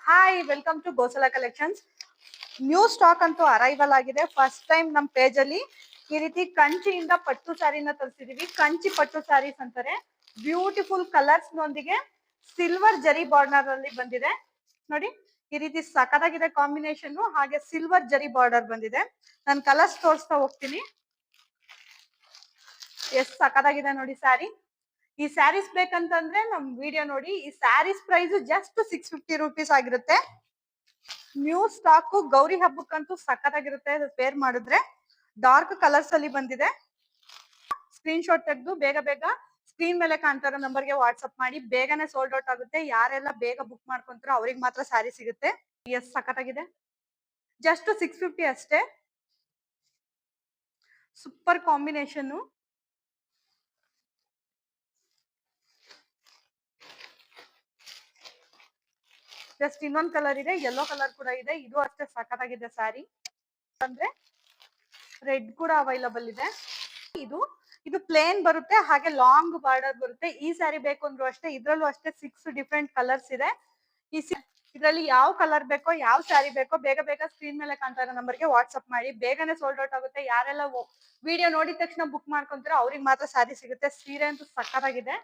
Hi welcome to Gosala collections. New stock ಅಂತೂ arrival ಆಗಿದೆ. First time ನಮ್ಮ ಪೇಜ್ ಅಲ್ಲಿ ಈ ರೀತಿ ಕಂಚಿಯಿಂದ ಪಟ್ಟು ಸ್ಯಾರಿನ ತರಿಸಿದೀವಿ. ಕಂಚಿ ಪಟ್ಟು ಸ್ಯಾರೀಸ್ ಅಂತಾರೆ. ಬ್ಯೂಟಿಫುಲ್ ಕಲರ್ಸ್ ನೊಂದಿಗೆ ಸಿಲ್ವರ್ ಜರಿ ಬಾರ್ಡರ್ ಅಲ್ಲಿ ಬಂದಿದೆ ನೋಡಿ. ಈ ರೀತಿ ಸಖತ್ತಾಗಿದೆ ಕಾಂಬಿನೇಷನ್. ಹಾಗೆ ಸಿಲ್ವರ್ ಜರಿ ಬಾರ್ಡರ್ ಬಂದಿದೆ. ನಾನು ಕಲರ್ಸ್ ತೋರಿಸ್ತಾ ಹೋಗ್ತೀನಿ. ಎಷ್ಟು ಸಖತ್ತಾಗಿದೆ ನೋಡಿ ಸ್ಯಾರಿ. ಈ ಸ್ಯಾರೀಸ್ ಬೇಕಂತಂದ್ರೆ ನಮ್ ವಿಡಿಯೋ ನೋಡಿ. ಈ ಸ್ಯಾರೀಸ್ ಪ್ರೈಸ್ ಜಸ್ಟ್ 650 rupees ಆಗಿರುತ್ತೆ. ನ್ಯೂ ಸ್ಟಾಕ್ ಗೌರಿ ಹಬ್ಬಕ್ಕಂತೂ ಸಖತ್ತಾಗಿರುತ್ತೆ. ಪೇರ್ ಮಾಡಿದ್ರೆ ಡಾರ್ಕ್ ಕಲರ್ಸ್ ಅಲ್ಲಿ ಬಂದಿದೆ. ಸ್ಕ್ರೀನ್ ಶಾಟ್ ತೆಗೆದು ಬೇಗ ಬೇಗ ಸ್ಕ್ರೀನ್ ಮೇಲೆ ಕಾಣ್ತಾ ಇರೋ ನಂಬರ್ಗೆ ವಾಟ್ಸ್ಆಪ್ ಮಾಡಿ. ಬೇಗನೆ ಸೋಲ್ಡ್ ಔಟ್ ಆಗುತ್ತೆ. ಯಾರೆಲ್ಲ ಬೇಗ ಬುಕ್ ಮಾಡ್ಕೊಂತಾರೋ ಅವ್ರಿಗೆ ಮಾತ್ರ ಸ್ಯಾರಿ ಸಿಗುತ್ತೆ. ಎಸ್ ಸಖತ್ತಾಗಿದೆ. ಜಸ್ಟ್ 650 ಅಷ್ಟೇ. Super combination. ಜಸ್ಟ್ ಇನ್ನೊಂದ್ ಕಲರ್ ಇದೆ, ಯೆಲ್ಲೋ ಕಲರ್ ಕೂಡ ಇದೆ. ಇದು ಅಷ್ಟೇ ಸಖತ್ತಾಗಿದೆ ಸ್ಯಾರಿ. ಅಂದ್ರೆ ರೆಡ್ ಕೂಡ ಅವೈಲಬಲ್ ಇದೆ. ಇದು ಇದು ಪ್ಲೇನ್ ಬರುತ್ತೆ, ಹಾಗೆ ಲಾಂಗ್ ಬಾರ್ಡರ್ ಬರುತ್ತೆ. ಈ ಸ್ಯಾರಿ ಬೇಕು ಅಂದ್ರೂ ಅಷ್ಟೇ. ಇದ್ರಲ್ಲೂ ಅಷ್ಟೇ 6 ಡಿಫ್ರೆಂಟ್ ಕಲರ್ಸ್ ಇದೆ. ಇದರಲ್ಲಿ ಯಾವ ಕಲರ್ ಬೇಕೋ, ಯಾವ ಸ್ಯಾರಿ ಬೇಕೋ ಬೇಗ ಬೇಗ ಸ್ಕ್ರೀನ್ ಮೇಲೆ ಕಾಣ್ತಾ ಇರೋ ನಂಬರ್ಗೆ ವಾಟ್ಸ್ಆಪ್ ಮಾಡಿ. ಬೇಗನೆ ಸೋಲ್ಡ್ ಔಟ್ ಆಗುತ್ತೆ. ಯಾರೆಲ್ಲ ವಿಡಿಯೋ ನೋಡಿದ ತಕ್ಷಣ ಬುಕ್ ಮಾಡ್ಕೊಂತಾರೋ ಅವ್ರಿಗೆ ಮಾತ್ರ ಸ್ಯಾರಿ ಸಿಗುತ್ತೆ. ಸೀರೆ ಅಂತೂ ಸಖತ್ತಾಗಿದೆ.